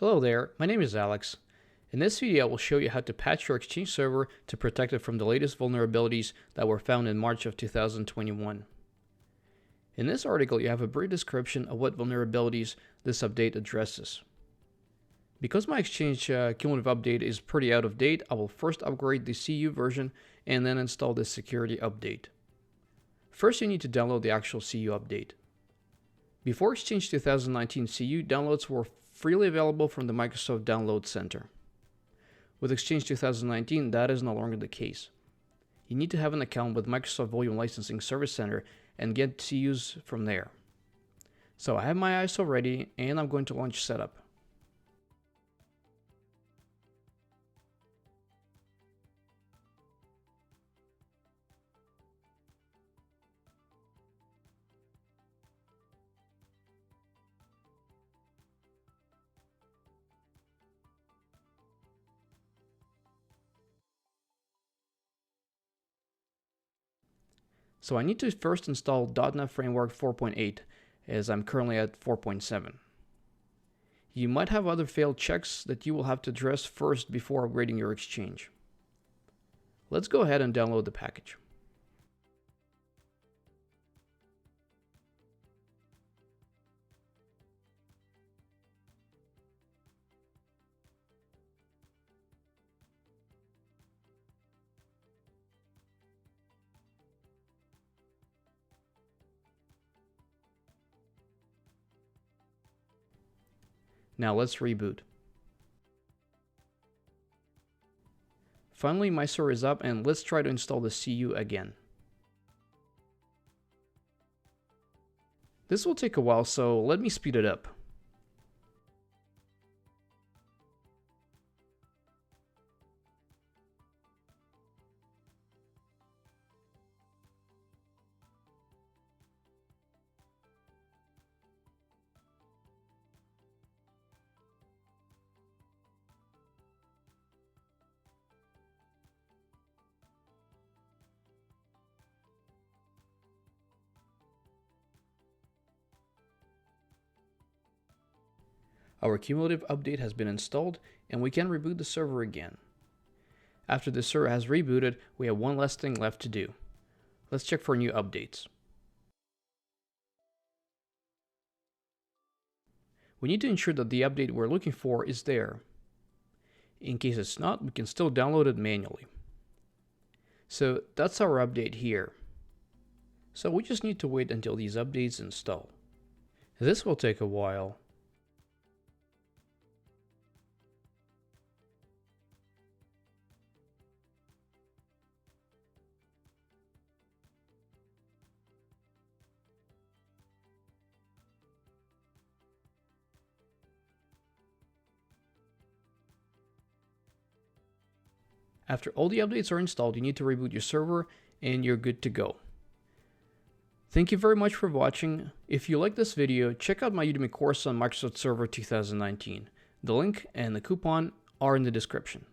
Hello there, my name is Alex. In this video, I will show you how to patch your Exchange server to protect it from the latest vulnerabilities that were found in March of 2021. In this article, you have a brief description of what vulnerabilities this update addresses. Because my Exchange cumulative update is pretty out of date, I will first upgrade the CU version and then install this security update. First, you need to download the actual CU update. Before Exchange 2019, CU downloads were freely available from the Microsoft Download Center. With Exchange 2019, that is no longer the case. You need to have an account with Microsoft Volume Licensing Service Center and get CUs from there. So I have my ISO ready and I'm going to launch Setup. So I need to first install .NET Framework 4.8 as I'm currently at 4.7. You might have other failed checks that you will have to address first before upgrading your Exchange. Let's go ahead and download the package. Now let's reboot. Finally, my server is up and let's try to install the CU again. This will take a while, so let me speed it up. Our cumulative update has been installed and we can reboot the server again. After the server has rebooted, we have one last thing left to do. Let's check for new updates. We need to ensure that the update we're looking for is there. In case it's not, we can still download it manually. So that's our update here. So we just need to wait until these updates install. This will take a while. After all the updates are installed, you need to reboot your server and you're good to go. Thank you very much for watching. If you like this video, check out my Udemy course on Microsoft Server 2019. The link and the coupon are in the description.